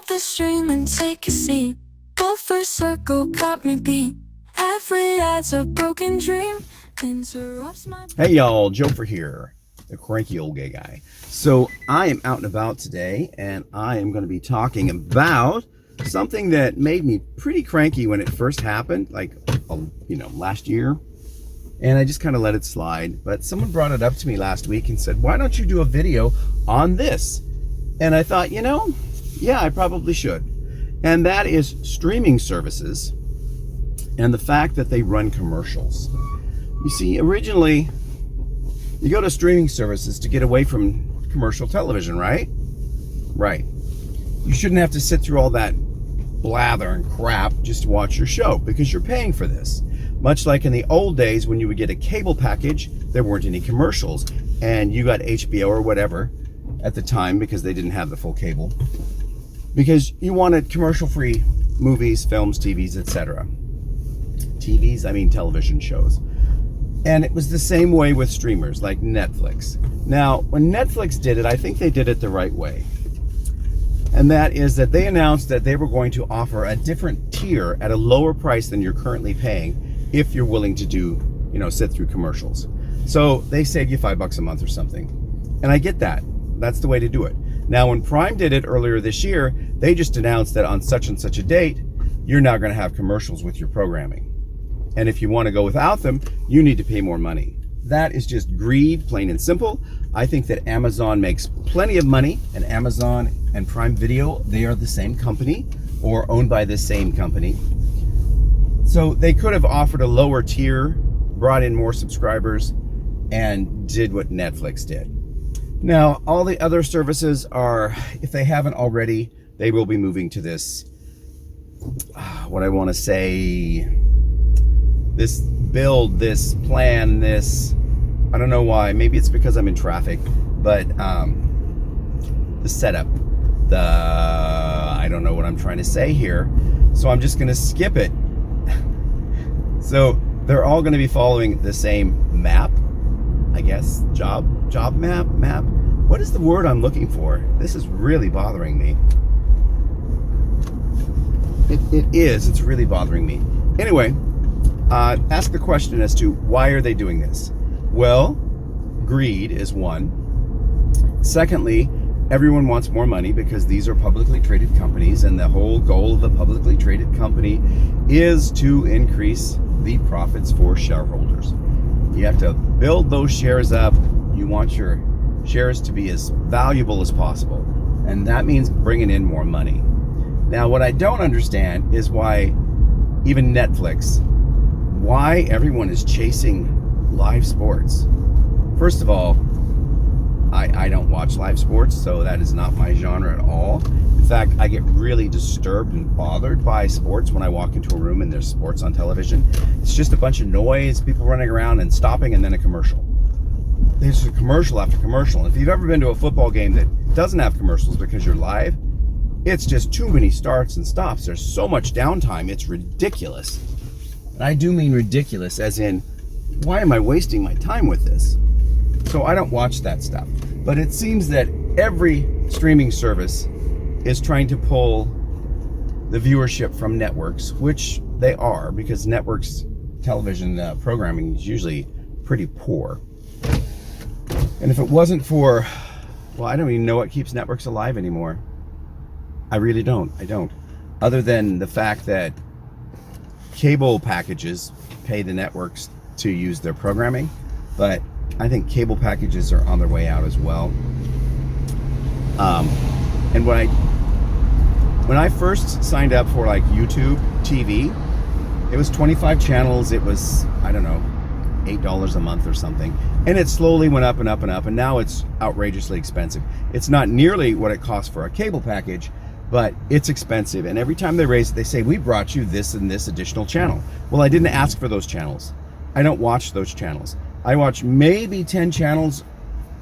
Stop the stream and take a seat. Joefer circle got me beat. Every ad's a broken dream. Interrupts my... Hey y'all, Joefer here, the cranky old gay guy. So I am out and about today, and I am going to be talking about something that made me pretty cranky when it first happened, like, last year. And I just kind of let it slide. But someone brought it up to me last week and said, why don't you do a video on this? And I thought, yeah, I probably should. And that is streaming services and the fact that they run commercials. You see, originally, you go to streaming services to get away from commercial television, right? Right. You shouldn't have to sit through all that blather and crap just to watch your show because you're paying for this. Much like in the old days when you would get a cable package, there weren't any commercials, and you got HBO or whatever at the time because they didn't have the full cable, because you wanted commercial-free movies, films, TVs, etc. TVs, I mean television shows. And it was the same way with streamers like Netflix. Now, when Netflix did it, I think they did it the right way. And that is that they announced that they were going to offer a different tier at a lower price than you're currently paying if you're willing to do, sit through commercials. So they save you $5 a month or something. And I get that. That's the way to do it. Now, when Prime did it earlier this year, they just announced that on such and such a date, you're now going to have commercials with your programming. And if you want to go without them, you need to pay more money. That is just greed, plain and simple. I think that Amazon makes plenty of money, and Amazon and Prime Video, they are the same company or owned by the same company. So they could have offered a lower tier, brought in more subscribers, and did what Netflix did. Now, all the other services are, if they haven't already, they will be moving to this, what I want to say, this build, this plan, this, I don't know why, maybe it's because I'm in traffic, but the setup, I don't know what I'm trying to say here, so I'm just going to skip it. So they're all going to be following the same map, I guess, job map. What is the word I'm looking for? This is really bothering me. It's really bothering me. Anyway, ask the question as to why are they doing this? Well, greed is one. Secondly, everyone wants more money because these are publicly traded companies, and the whole goal of a publicly traded company is to increase the profits for shareholders. You have to build those shares up. You want your shares to be as valuable as possible, and that means bringing in more money. Now, what I don't understand is why even Netflix, why everyone is chasing live sports. First of all, I don't watch live sports, so that is not my genre at all. In fact, I get really disturbed and bothered by sports when I walk into a room and there's sports on television. It's just a bunch of noise, people running around and stopping, and then a commercial. There's a commercial after commercial. If you've ever been to a football game that doesn't have commercials because you're live, it's just too many starts and stops. There's so much downtime, it's ridiculous. And I do mean ridiculous, as in, why am I wasting my time with this? So I don't watch that stuff. But it seems that every streaming service is trying to pull the viewership from networks, which they are, because networks' television programming is usually pretty poor. And if it wasn't for, well, I don't even know what keeps networks alive anymore. I really don't. I don't. Other than the fact that cable packages pay the networks to use their programming, but I think cable packages are on their way out as well. And when I first signed up for like YouTube TV, it was 25 channels. It was, I don't know, $8 a month or something. And it slowly went up and up and up, and now it's outrageously expensive. It's not nearly what it costs for a cable package, but it's expensive. And every time they raise it, they say, we brought you this and this additional channel. Well, I didn't ask for those channels. I don't watch those channels. I watch maybe 10 channels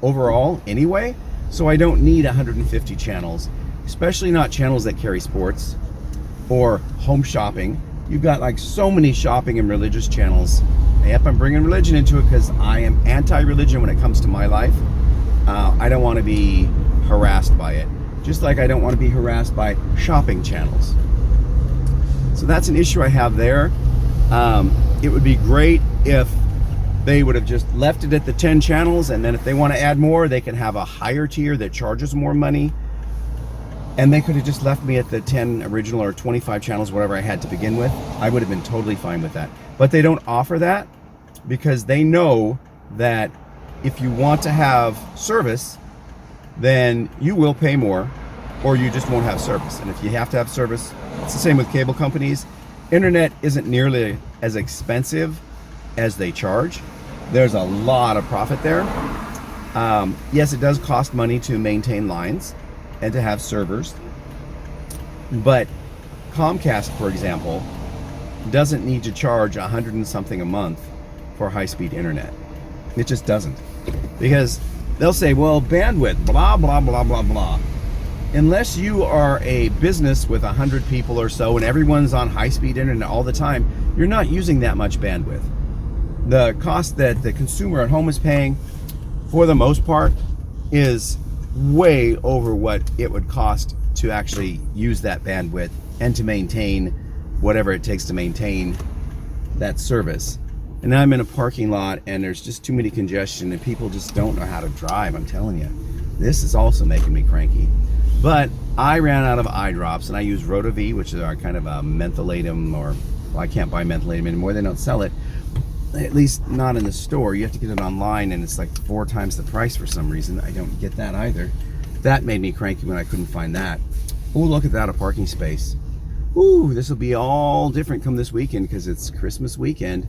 overall anyway, so I don't need 150 channels, especially not channels that carry sports or home shopping. You've got like so many shopping and religious channels. Yep, I'm bringing religion into it because I am anti-religion when it comes to my life. I don't want to be harassed by it. just like I don't want to be harassed by shopping channels. So that's an issue I have there. It would be great if they would have just left it at the 10 channels, and then if they want to add more, they can have a higher tier that charges more money. And they could have just left me at the 10 original or 25 channels, whatever I had to begin with. I would have been totally fine with that. But they don't offer that because they know that if you want to have service, then you will pay more or you just won't have service. And if you have to have service, it's the same with cable companies. Internet isn't nearly as expensive as they charge. There's a lot of profit there. Yes, it does cost money to maintain lines and to have servers, but Comcast, for example, doesn't need to charge $100 and something a month for high-speed internet. It just doesn't, because they'll say, well, bandwidth, blah, blah, blah, blah, blah. Unless you are a business with 100 people or so and everyone's on high-speed internet all the time, you're not using that much bandwidth. The cost that the consumer at home is paying, for the most part, is way over what it would cost to actually use that bandwidth and to maintain whatever it takes to maintain that service. And now I'm in a parking lot and there's just too many congestion and people just don't know how to drive. I'm telling you, this is also making me cranky. But I ran out of eye drops and I use Rotav, which is our kind of a mentholatum, or well, I can't buy mentholatum anymore. They don't sell it, at least not in the store. You have to get it online and it's like 4 times the price for some reason. I don't get that either. That made me cranky when I couldn't find that. Oh, look at that, a parking space. Ooh, this will be all different come this weekend because it's Christmas weekend,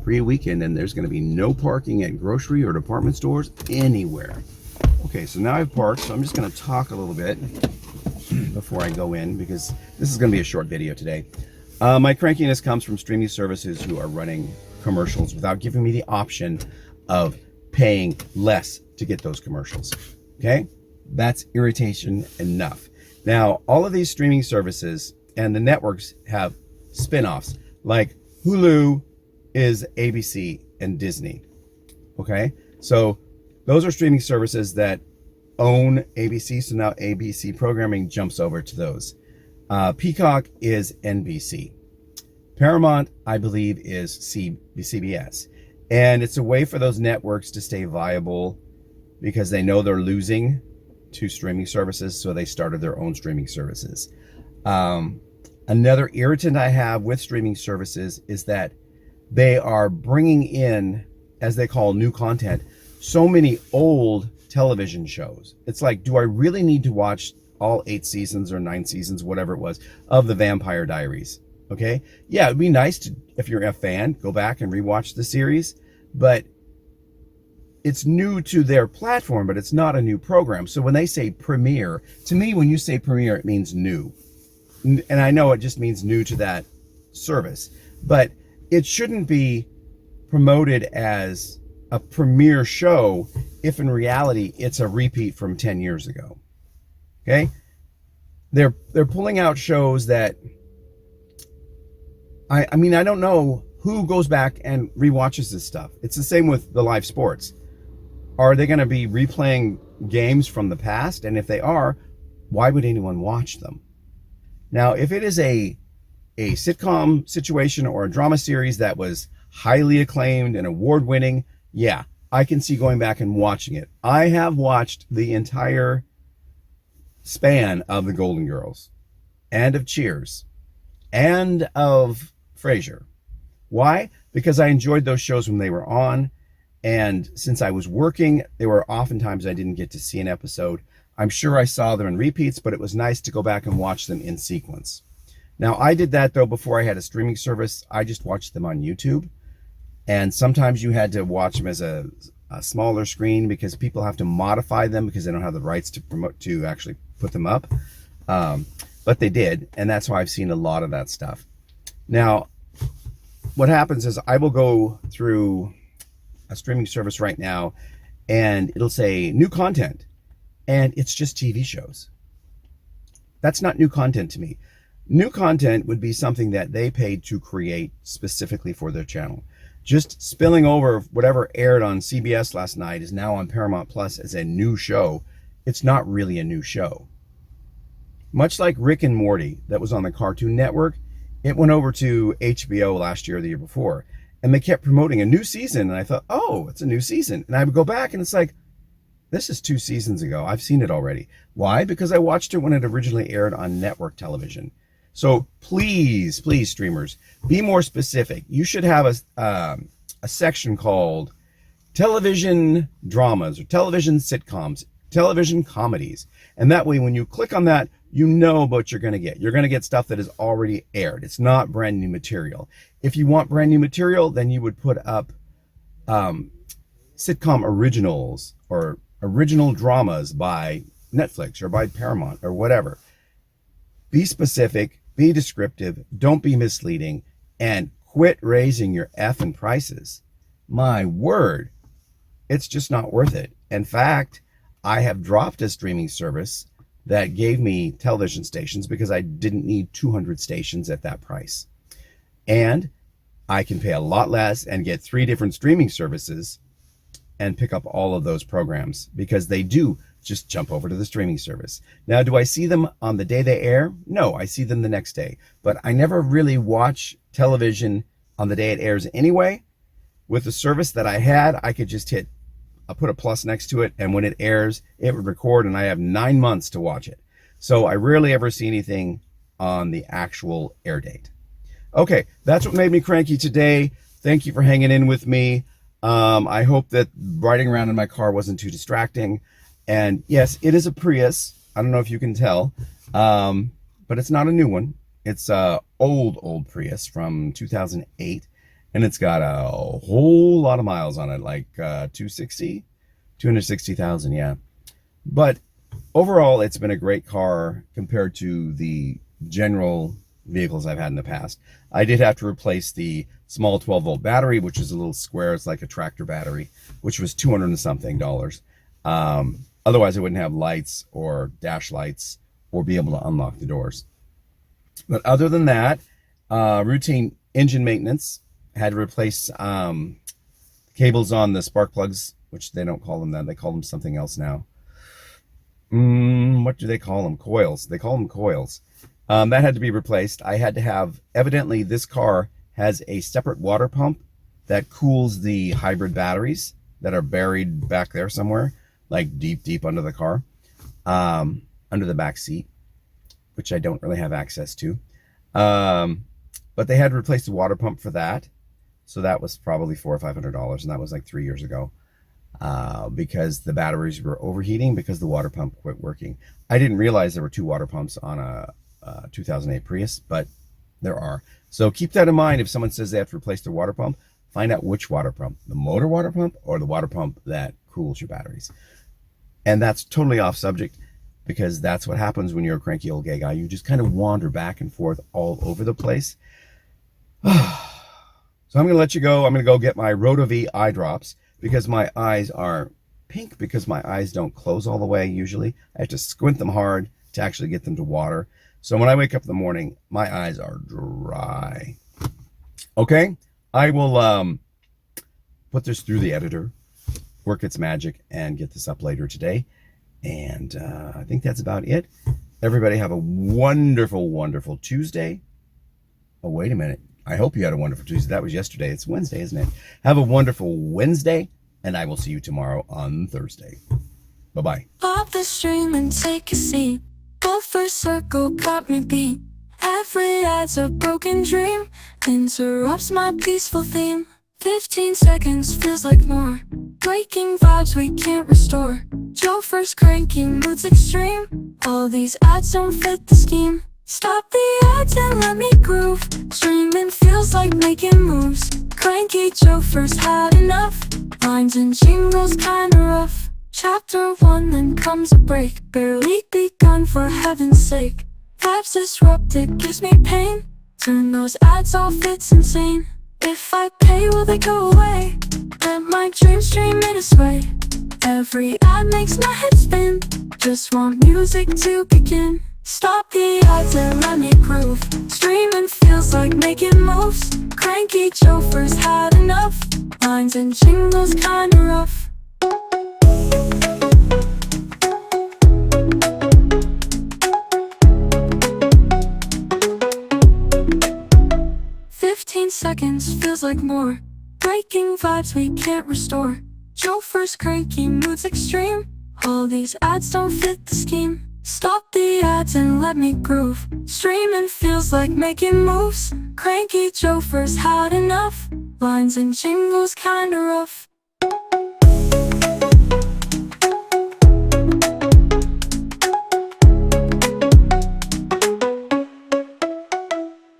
pre-weekend, and there's going to be no parking at grocery or department stores anywhere. Okay, so now I've parked, so I'm just going to talk a little bit before I go in because this is going to be a short video today. My crankiness comes from streaming services who are running commercials without giving me the option of paying less to get those commercials. Okay, that's irritation enough. Now, all of these streaming services and the networks have spin-offs, like Hulu is ABC and Disney. Okay, so those are streaming services that own ABC, so now ABC programming jumps over to those. Peacock is NBC. Paramount, I believe, is CBS. And it's a way for those networks to stay viable because they know they're losing to streaming services, so they started their own streaming services. Another irritant I have with streaming services is that they are bringing in, as they call new content, so many old television shows. It's like, do I really need to watch all 8 seasons or 9 seasons, whatever it was, of the Vampire Diaries? Okay, yeah, it'd be nice to, if you're a fan, go back and rewatch the series, but it's new to their platform, but it's not a new program. So when they say premiere, to me, when you say premiere, it means new. And I know it just means new to that service, but it shouldn't be promoted as a premiere show if in reality it's a repeat from 10 years ago. Okay, they're pulling out shows that I mean, I don't know who goes back and rewatches this stuff. It's the same with the live sports. Are they going to be replaying games from the past? And if they are, why would anyone watch them? Now, if it is a sitcom situation or a drama series that was highly acclaimed and award-winning, yeah, I can see going back and watching it. I have watched the entire span of the Golden Girls and of Cheers and of Frasier. Why? Because I enjoyed those shows when they were on, and since I was working, there were oftentimes I didn't get to see an episode. I'm sure I saw them in repeats, but it was nice to go back and watch them in sequence. Now, I did that, though, before I had a streaming service. I just watched them on YouTube, and sometimes you had to watch them as a smaller screen because people have to modify them because they don't have the rights to promote, to actually put them up. But they did, and that's why I've seen a lot of that stuff. Now, what happens is I will go through a streaming service right now, and it'll say new content, and it's just TV shows. That's not new content to me. New content would be something that they paid to create specifically for their channel. Just spilling over whatever aired on CBS last night is now on Paramount Plus as a new show. It's not really a new show. Much like Rick and Morty that was on the Cartoon Network, it went over to HBO last year or the year before, and they kept promoting a new season, and I thought, oh, it's a new season. And I would go back and it's like, this is 2 seasons ago. I've seen it already. Why? Because I watched it when it originally aired on network television. So please, please, streamers, be more specific. You should have a section called television dramas or television sitcoms, television comedies. And that way, when you click on that, you know what you're going to get. You're going to get stuff that is already aired. It's not brand new material. If you want brand new material, then you would put up sitcom originals or original dramas by Netflix or by Paramount or whatever. Be specific, be descriptive, don't be misleading, and quit raising your effing prices. My word, it's just not worth it. In fact, I have dropped a streaming service that gave me television stations because I didn't need 200 stations at that price. And I can pay a lot less and get 3 different streaming services and pick up all of those programs because they do just jump over to the streaming service. Now, do I see them on the day they air? No, I see them the next day. But I never really watch television on the day it airs anyway. With the service that I had, I could just I'll put a plus next to it, and when it airs, it would record, and I have 9 months to watch it. So I rarely ever see anything on the actual air date. Okay, that's what made me cranky today. Thank you for hanging in with me. I hope that riding around in my car wasn't too distracting. And yes, it is a Prius. I don't know if you can tell, but it's not a new one. It's a old Prius from 2008. And it's got a whole lot of miles on it, like 260,000, yeah. But overall, it's been a great car compared to the general vehicles I've had in the past. I did have to replace the small 12-volt battery, which is a little square. It's like a tractor battery, which was $200 and something. Otherwise, I wouldn't have lights or dash lights or be able to unlock the doors. But other than that, routine engine maintenance. Had to replace cables on the spark plugs, which they don't call them that. They call them something else now. What do they call them? Coils. They call them coils. That had to be replaced. I had to have, evidently this car has a separate water pump that cools the hybrid batteries that are buried back there somewhere, like deep under the car, under the back seat, which I don't really have access to. But they had to replace the water pump for that. So that was probably $400 or $500, and that was like 3 years ago, because the batteries were overheating because the water pump quit working. I didn't realize there were 2 water pumps on a 2008 Prius, but there are. So keep that in mind. If someone says they have to replace their water pump, find out which water pump, the motor water pump or the water pump that cools your batteries. And that's totally off subject, because that's what happens when you're a cranky old gay guy. You just kind of wander back and forth all over the place. So I'm going to let you go. I'm going to go get my Roto-V eye drops because my eyes are pink because my eyes don't close all the way usually. I have to squint them hard to actually get them to water. So when I wake up in the morning, my eyes are dry. Okay, I will put this through the editor, work its magic, and get this up later today. And I think that's about it. Everybody have a wonderful, wonderful Tuesday. Oh, wait a minute. I hope you had a wonderful Tuesday. That was yesterday. It's Wednesday, isn't it? Have a wonderful Wednesday, and I will see you tomorrow on Thursday. Bye-bye. Pop the string and take a seat. Joefer circle got me beat. Every ad's a broken dream. Interrupts my peaceful theme. 15 seconds feels like more. Breaking vibes we can't restore. Joefer's cranky, moods extreme. All these ads don't fit the scheme. Stop the ads and let me groove. Streaming feels like making moves. Cranky Joefer's had enough. Lines and jingles kinda rough. Chapter 1, then comes a break. Barely begun, for heaven's sake. Vibes disrupted, gives me pain. Turn those ads off, it's insane. If I pay, will they go away? Let my dreams stream in its way. Every ad makes my head spin. Just want music to begin. Stop the ads and let me groove. Streaming feels like making moves. Cranky Joefer's had enough. Lines and jingles kinda rough. seconds feels like more. Breaking vibes we can't restore. Joefer's cranky moods extreme. All these ads don't fit the scheme. Stop the ads and let me groove. Streaming feels like making moves. Cranky Joefer's had enough. Lines and jingles kinda rough.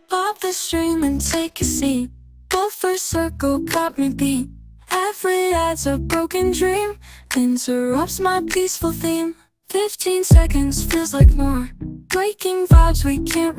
Pop the stream and take a seat. Joefer's circle got me beat. Every ad's a broken dream. Interrupts my peaceful theme. 15 seconds feels like more. Breaking vibes we can't